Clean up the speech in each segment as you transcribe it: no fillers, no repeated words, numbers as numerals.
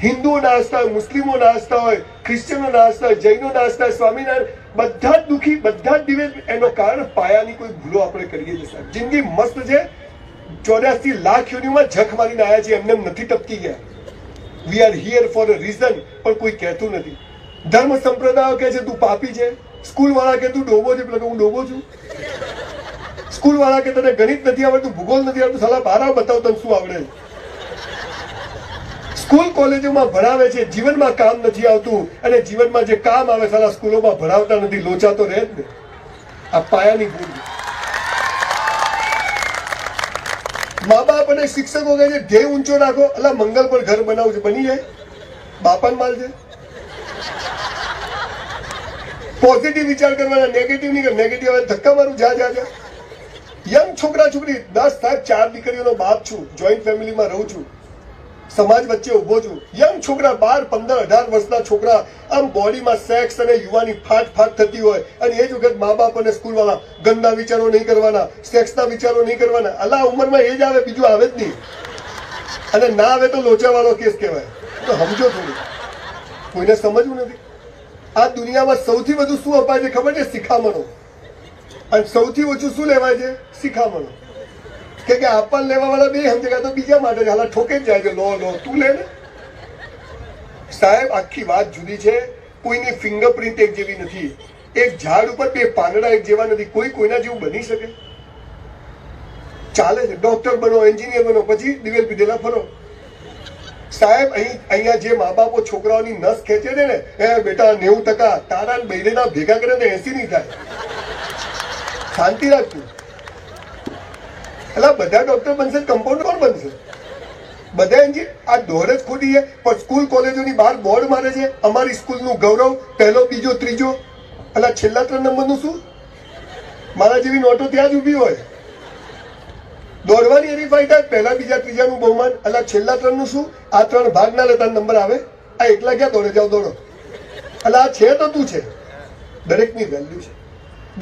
હિન્દુઓ નાચતા હોય, મુસ્લિમો નાચતા હોય, ક્રિશ્ચનો નાચતા હોય, જૈનો નાચતા હોય, સ્વામિનારાયણ, બધા જ દુઃખી, બધા જ દિવે. એનો કારણ પાયાની કોઈ ભૂલો આપણે કરીએ છીએ સાહેબ. જિંદગી મસ્ત છે, 84 લાખ યોનિમાં જખ મારીને આવ્યા છે, એમને નથી ટપકી ગયા. વી are here for a reason, પણ કોઈ કહેતું નથી. ધર્મ સંપ્રદાયો કહે છે તું પાપી છે, સ્કૂલ વાળા કે તું ડોબો છે, એટલે હું ડોબો છું. સ્કૂલ વાળા કે તને ગણિત નથી આવડતું, ભૂગોળ નથી આવડતું, સાલા બારા બતાવ તને શું આવડે. સ્કૂલ કોલેજોમાં ભણાવે છે, જીવનમાં કામ નથી આવતું, અને જીવનમાં જે કામ આવે સાલા સ્કૂલોમાં ભણાવતા નથી. લોચા તો રહે જ ને. આ પાયાની ભૂલ. મા બાપ અને શિક્ષકો કહે છે ધ્યેય ઊંચો રાખો. અલા મંગલ પર ઘર બનાવું છે, બની જાય? બાપાન માલ છે. પોઝિટિવ વિચાર કરવાના, નેગેટિવ નહીં. નેગેટિવ આવે ધક્કા મારું, જા જા જા. યંગ છોકરા છોકરી 10 સાહેબ 4 દીકરીઓનો બાપ છું, જોઈન્ટ ફેમિલીમાં રહું છું, સમાજ વચ્ચે ઉભો છું. યંગ છોકરા 12, 15, 18 વર્ષના છોકરા, આમ બોડીમાં સેક્સ અને યુવાની ફાટ થતી હોય, અને એ જ વખત મા બાપ અને સ્કૂલ વાળા ગંદા વિચારો નહીં કરવાના, સેક્સના વિચારો નહીં કરવાના. અલા ઉંમરમાં એ જ આવે, બીજું આવે જ નહીં. અને ના આવે તો લોચાવાળો કેસ કહેવાય. તો સમજો થોડું, કોઈને સમજવું નથી. આ દુનિયામાં સૌથી વધુ શું અપાય છે ખબર છે? શિખામણો. અને સૌથી ઓછું શું લેવાય છે? શિખામણો. કે આપણ લેવા વાળા બે સમજે તો બીજા માટે હાલા ઠોકે જ જાય છે. લો તું લે ને સાહેબ. આખી વાત જુદી છે. કોઈની ફિંગરપ્રિન્ટ એક જેવી નથી. એક ઝાડ ઉપર બે પાંદડા એક જેવા નથી. કોઈ કોઈના જેવું બની શકે? ચાલે છે. ડોક્ટર બનો, એન્જિનિયર બનો, પછી દિવેલ પીધેલા ફરો. સાહેબ અહીંયા જે મા બાપો છોકરાઓની નસ ખેંચે છે ને, એ બેટા 90% તારા બૈરેના ભેગા કરે ને 80 નહીં થાય. શાંતિ રાખતું. એટલે બધા ડોક્ટર બનશે, કમ્પાઉન્ડર કોણ બનશે? બધા એન્જિન. આ દોર જ ખોટી છે. પણ સ્કૂલ કોલેજોની બહાર બોર્ડ મારે છે, અમારી સ્કૂલનું ગૌરવ, પહેલો, બીજો, ત્રીજો. એટલે છેલ્લા 3 નંબરનું શું? મારા જેવી નોટો ત્યાં જ ઉભી હોય. દોડવાની હરીફાઈ થાય, પહેલા, બીજા, ત્રીજાનું બહુમાન. એટલે છેલ્લા 3 નું શું? આ 3 ભાગ ના લેતા નંબર આવે. આ એકલા ક્યાં દોડે? જાઓ દોડો. એટલે આ છે તો તું છે. દરેકની વેલ્યુ છે.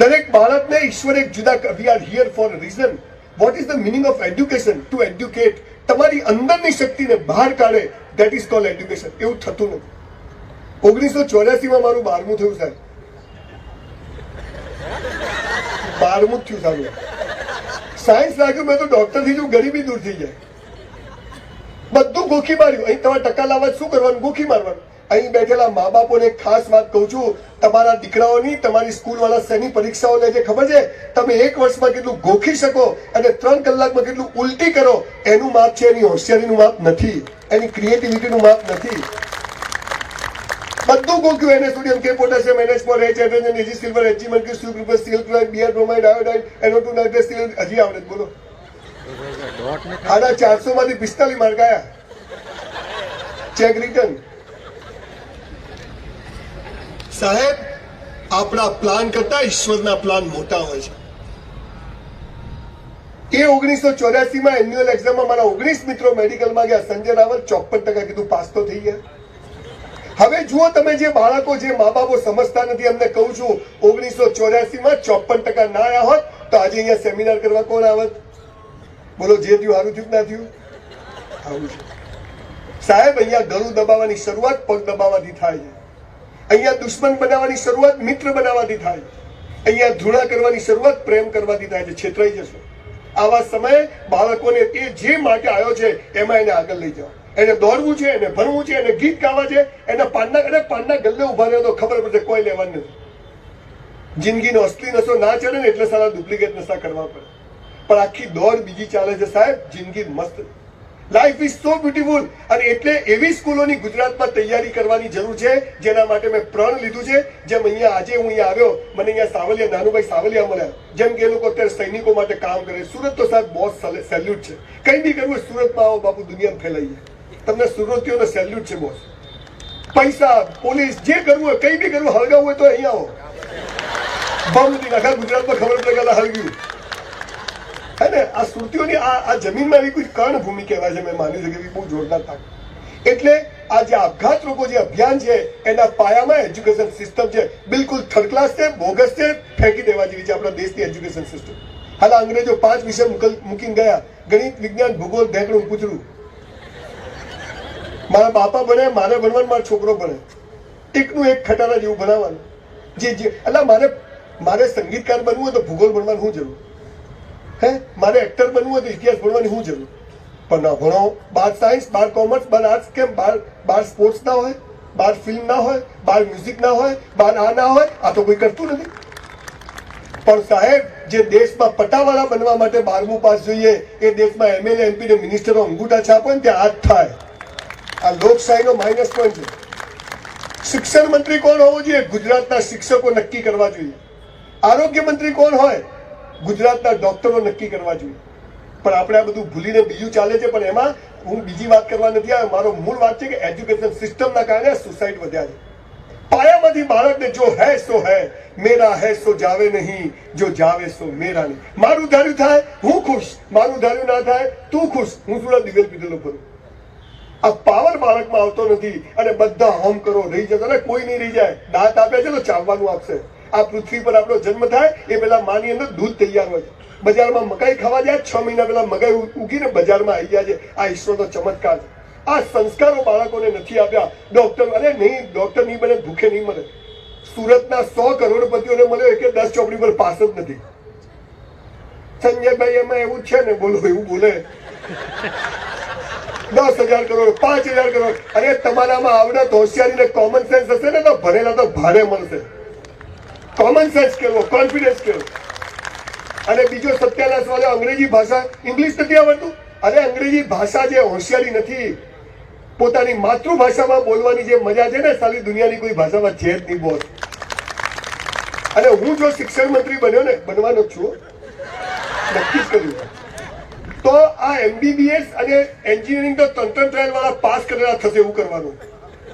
દરેક બાળકને ઈશ્વર એક જુદા. We are here for a reason. What is the meaning of education? To educate. તમારી અંદરની શક્તિને બહાર કાઢે. That is called education. એવું થતું નથી. 1984માં મારું 12મું થયું સાહેબ. 12મું જ થયું સાહેબ. સાયન્સ રાખ્યું મેં તો ડોક્ટર થઈ જવું, ગરીબી દૂર થઈ જાય. બધું ગોખી માર્યું. અહીં તમારે ટકા લાવવા શું કરવાનું? ગોખી મારવાનું. અહીં બેઠેલા મા બાપોને એક ખાસ વાત કહું છું. તમારા દીકરાઓની, તમારી સ્કૂલ વાળા શેની પરીક્ષાઓ લે છે ખબર છે? તમે 1 વર્ષમાં કેટલું ગોખી શકો અને 3 કલાકમાં કેટલું ઉલટી કરો, એનું માપ છે. એની હોશિયારીનું માપ નથી, એની ક્રિએટિવિટીનું માપ નથી. બધું ગોખ્યું. એને સોડિયમ, કે potassium, NH4, H, hydrogen, Ag, silver, Hg, mercury, super, Cl, chloride, Br, bromide, iodide, NO2, nitrate, Cl. હજી આવડે બોલો. 450 માંથી 45 માર્ક આવ્યા. Cheque return. સાહેબ આપણા પ્લાન કરતા ઈશ્વરના પ્લાન મોટા હોય છે. એ 1984માં એન્યુઅલ એક્ઝામમાં મારા 19 મિત્રો મેડિકલમાં ગયા. સંજય રાવલ 54% કીધું, પાસ તો થઈ ગયા. હવે જુઓ તમે, જે બાળકો, જે મા બાપો સમજતા નથી, એમને કહું છું 1984માં 54% ના આવ્યા હોત તો આજે અહીંયા સેમિનાર કરવા કોણ આવત? બોલો, જે થયું સારું થયું ના થયું? આવું છે સાહેબ. અહીંયા ગળું દબાવવાની શરૂઆત પગ દબાવવાથી થાય છે. અહીંયા દુશ્મન બનાવવાની શરૂઆત મિત્ર બનાવવાથી થાય. અહીંયા ધૃણા કરવાની શરૂઆત પ્રેમ કરવાથી થાય છે. છેતરાઈ જશો. આવા સમયે બાળકોને એ જે માટે આવ્યો છે એમાં એને આગળ લઈ જાઓ. એને દોડવું છે, એને ભણવું છે, એને ગીત ગાવા છે, એને પાનના ગલ્લે ઉભા રહ્યો તો ખબર પડશે કોઈ લેવાનું નથી. જિંદગીનો અસલી નશો ના ચડે ને એટલે સારા ડુપ્લિકેટ નશા કરવા પડે. પણ આખી દોડ બીજી ચાલે છે સાહેબ. જિંદગી મસ્ત. Life is so beautiful. અને એટલે એવી સ્કૂલોની ગુજરાતમાં તૈયારી કરવાની જરૂર છે જેના માટે મેં પ્રણ લીધું છે. જેમ અહીંયા આજે હું અહીંયા આવ્યો, મને અહીંયા સાવલિયા, નાનુભાઈ સાવલિયા મળ્યા. જેમ કે એ લોકો અત્યારે સૈનિકો માટે કામ કરે. સુરત તો સાહેબ બોસ સેલ્યુટ છે. કંઈ બી કરવું સુરતમાં આવો બાપુ, દુનિયામાં ફેલાઈ જાય. તમને સુરતીઓનો સેલ્યુટ છે બોસ. પૈસા, પોલીસ, જે કરવું હોય, કંઈ બી કરવું, હળગાવવું હોય તો અહીંયા આવો. બમ નથી આખા ગુજરાતમાં ખબર પડે કે હળગ્યું હે ને. આ સુરતીઓની આ જમીનમાં એવી કોઈ કર્ણભૂમિ કહેવાય છે. મેં માન્યું છે કે એવી બહુ જોરદાર થાય. એટલે આ જે આપઘાત રોકો જે અભિયાન છે એના પાયામાં એજ્યુકેશન સિસ્ટમ છે. બિલકુલ થર્ડ ક્લાસ છે, બોગસ છે, ફેંકી દેવા જેવી છે આપણા દેશની એજ્યુકેશન સિસ્ટમ. હાલ અંગ્રેજો 5 વિષય મૂકીને ગયા: ગણિત, વિજ્ઞાન, ભૂગોળ, ઢેકણું, પૂછડું. મારા બાપા ભણે, મારે ભણવાનું, મારો છોકરો ભણે, એકનું એક ખટારા જેવું ભણાવવાનું. એટલે મારે સંગીતકાર બનવું હોય તો ભૂગોળ ભણવાનું શું જરૂર? મારે એક્ટર બનવું હોય તો ઇતિહાસ ભણવાની શું જરૂર? પણ ના ભણો, બાર સાયન્સ, બાર કોમર્સ, બાર આર્ટ્સ, કેમ બાર સ્પોર્ટ્સ ના હોય, બાર ફિલ્મ ના હોય, બાર મ્યુઝિક ના હોય, બાર આ ના હોય? આ તો કોઈ કરતું નથી. પણ સાહેબ, જે દેશમાં પટાવાળા બનવા માટે 12મું પાસ જોઈએ, એ દેશમાં એમએલએ, એમપી ને મિનિસ્ટરો અંગૂઠા છાપો ને ત્યાં હાથ થાય. આ લોકશાહીનો માઇનસ પોઈન્ટ છે. શિક્ષણ મંત્રી કોણ હોવો જોઈએ? ગુજરાતના શિક્ષકો નક્કી કરવા જોઈએ. આરોગ્ય મંત્રી કોણ હોય? ગુજરાતના ડોક્ટરો નક્કી કરવા જોઈએ. પણ આપણે આ બધું ભૂલીને બીજું ચાલે છે. પણ એમાં હું બીજી વાત કરવા નથી આવ્યો. મારો મૂળ વાત છે કે એજ્યુકેશન સિસ્ટમના કારણે સુસાઇડ વધ્યા છે. પાયામાંથી બાળકને જો હે સો હે, મેરા હે સો જાવે નહીં, જો જાવે સો મેરા નહીં. મારું ધાર્યું થાય હું ખુશ, મારું ધાર્યું ના થાય તું ખુશ. હું થોડા દિવેલ પીધેલો ફરું. આ પાવર બાળકમાં આવતો નથી અને બધા હોમ કરો રહી જતો. અરે કોઈ નહીં રહી જાય. દાંત આપે છે તો ચાવવાનું આપશે. આ પૃથ્વી પર આપણો જન્મ થાય એ પેલા માની અંદર દૂધ તૈયાર હોય છે. બજારમાં મકાઈ ખાવા જાય, 6 મહિના પેલા મકાઈ ઉગીને બજારમાં આવી જાય છે. આ ઈશ્વરનો ચમત્કાર છે. આ સંસ્કારો બાળકોને નથી આપ્યા. ડોક્ટર અરે નહીં, ડોક્ટર નહીં બને, ભૂખે નહીં મળે. સુરતના 100 કરોડપતિઓને મળ્યો કે 10 ચોપડી પર પાસ જ નથી. સંજયભાઈ એમાં એવું છે ને, બોલો એવું બોલે 10,000 કરોડ, 5,000 કરોડ. અરે તમારામાં આવડત, હોશિયારી ને કોમન સેન્સ હશે ને તો ભણેલા તો ભારે મળશે. કોમન સેન્સ કેવો, કોન્ફિડન્સ કેવો. અને બીજો સત્યાનાશ વાળો અંગ્રેજી ભાષા, ઇંગ્લિશ નથી આવડતું. અરે અંગ્રેજી ભાષા જે હોશિયારી નથી, પોતાની માતૃભાષામાં બોલવાની જે મજા છે ને, સારી દુનિયાની કોઈ ભાષામાં છે જ નહીં બોસ. અને હું જો શિક્ષણ મંત્રી બન્યો ને, બનવાનો છું, નક્કી જ કર્યું, તો આ MBBS અને એન્જિનિયરિંગ તો તંત્ર ટ્રાયલ વાળા પાસ કરેલા થશે એવું કરવાનું.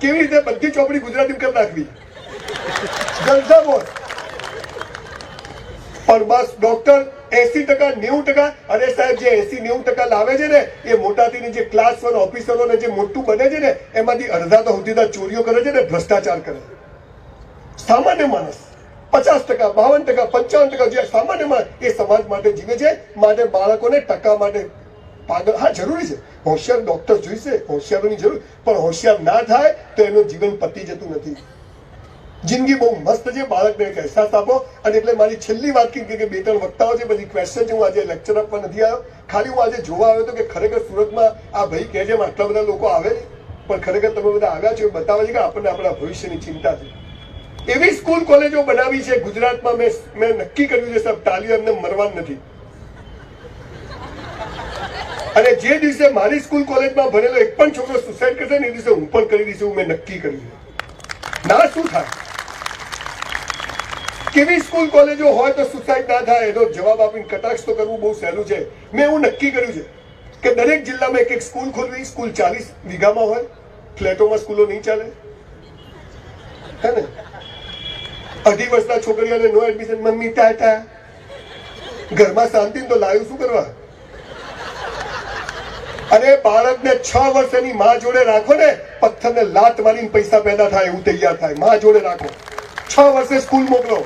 કેવી રીતે? બધી ચોપડી ગુજરાતી કરી નાખવી. જલસા બોસ. પણ બસ ડોક્ટર 80%, 90%. અરે સાહેબ, જે 80-90% લાવે છે ને, એ મોટાથી જે ક્લાસ 1 ઓફિસરો ને જે મોટું બને છે ને, એમાંથી અડધા તો સુધી ચોરીઓ કરે છે ને, ભ્રષ્ટાચાર કરે. સામાન્ય માણસ 50%, 52%, 55% જે સામાન્ય માણસ એ સમાજ માટે જીવે છે. માટે બાળકોને ટકા માટે પાગલ, હા જરૂરી છે, હોશિયાર ડોક્ટર જોઈશે, હોશિયારોની જરૂર. પણ હોશિયાર ના થાય તો એનું જીવન પતી જતું નથી. જિંદગી બહુ મસ્ત છે. બાળકને એક અહેસાસ આપો. અને એટલે મારી છેલ્લી વાત કે 2-3 વક્તાઓ છે, પછી ક્વેશ્ચન છે. હું આજે લેક્ચર આપવા નથી આવ્યો. ખાલી હું આજે જોવા આવ્યો હતો કે ખરેખર સુરતમાં આ ભાઈ કહે છે આટલા બધા લોકો આવે છે, પણ ખરેખર તમે બધા આવ્યા છો એ બતાવે છે કે આપણને આપણા ભવિષ્યની ચિંતા છે. એવી સ્કૂલ કોલેજો બનાવી છે ગુજરાતમાં. મેં નક્કી કર્યું છે સાહેબ, તાલીઓ એમને મરવાનું નથી. અને જે દિવસે મારી સ્કૂલ કોલેજમાં ભણેલો એક પણ છોકરો સુસાઇડ કરશે ને, એ દિવસે હું પણ કરી દઈશ એવું મેં નક્કી કર્યું છે. ના શું થાય? કેવી સ્કૂલ કોલેજો હોય તો સુસાઇડ ના થાય એનો જવાબ આપીને કટાક્ષ તો કરવું બહુ સહેલું છે. મેં એવું નક્કી કર્યું છે કે દરેક જિલ્લામાં એક સ્કૂલ ખોલવી. સ્કૂલ 40 વીઘામાં હોય. ફ્લેટોમાં સ્કૂલો નહીં ચાલે, હે ને? 2.5 વર્ષના છોકરીઓને નો એડમિશન. મમ્મી ટાટા, ઘરમાં શાંતિ તો લાવ્યું શું કરવા? અને બાળકને 6 વર્ષ એની માં જોડે રાખો ને, પથ્થરને લાત મારીને પૈસા પેદા થાય એવું તૈયાર થાય. માં જોડે રાખો, 6 વર્ષે સ્કૂલ મોકલો.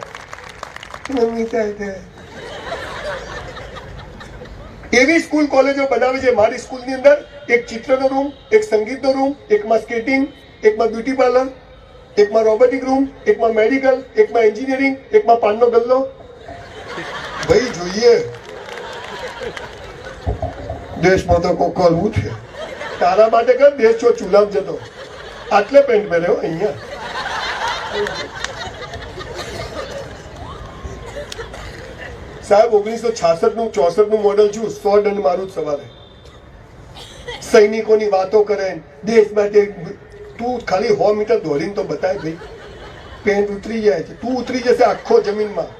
એવી સ્કૂલ કોલેજો બનાવી છે. મારી સ્કૂલની અંદર એક ચિત્રનો રૂમ, એક સંગીતનો રૂમ, એકમાં સ્કેટિંગ, એકમાં બ્યુટી પાર્લર, એકમાં રોબોટિક રૂમ, એકમાં મેડિકલ, એકમાં એન્જિનિયરિંગ, એકમાં પાનનો ગલ્લો. ભાઈ જોઈએ, દેશમાં તો કોકલવું છે. તારા માટે કર, દેશ છો ચૂલામ જતો. આટલે પેન્ટ પહેર્યો અહીંયા. સાહેબ 1966નું 64નું મોડલ છું. 100 દંડ મારું જ સવારે. સૈનિકોની વાતો કરે, દેશ માટે. તું ખાલી 100 મીટર દોડીને તો બતાય ભાઈ, પેન્ટ ઉતરી જાય છે. તું ઉતરી જશે આખો જમીનમાં.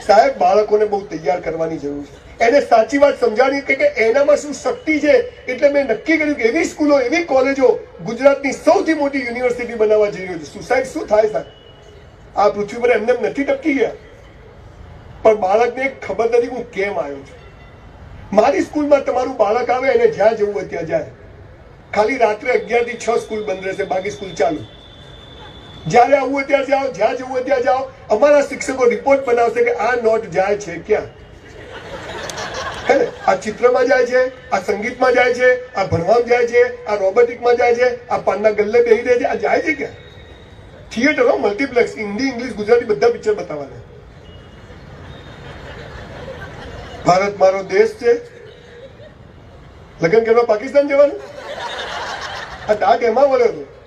સાહેબ બાળકોને બહુ તૈયાર કરવાની જરૂર છે. એને સાચી વાત સમજાવી કે એનામાં શું શક્તિ છે. એટલે મેં નક્કી કર્યું કે એવી સ્કૂલો, એવી કોલેજો ગુજરાતની સૌથી મોટી યુનિવર્સિટી બનાવવા જઈ રહ્યું છે. સુસાઇડ શું થાય સાહેબ? આ પૃથ્વી પર એમને નથી ટપકી ગયા. પણ બાળકને ખબર નથી હું કેમ આવ્યો છું. મારી સ્કૂલમાં તમારું બાળક આવે એને જ્યાં જવું હોય ત્યાં જાય. ખાલી રાત્રે 11 થી 6 સ્કૂલ બંધ રહેશે, બાકી સ્કૂલ ચાલુ. જ્યારે આવવું હોય ત્યાં જાઓ, જ્યાં જવું હોય ત્યાં જાઓ. અમારા શિક્ષકો રિપોર્ટ બનાવશે કે આ નોટ જાય છે ક્યાં, હે ને? આ ચિત્રમાં જાય છે, આ સંગીતમાં જાય છે, આ ભણવામાં જાય છે, આ રોબોટિકમાં જાય છે, આ પાનના ગલ્લે બેસી રહે છે, આ જાય છે ક્યાં? Theatre, multiplex, Hindi, English, Gujarati બધા પિક્ચર બતાવવાના. ભારત મારો દેશ છે, લગ્ન કરવા પાકિસ્તાન જવાનું? આ ડાક એમાં વળ્યો હતો.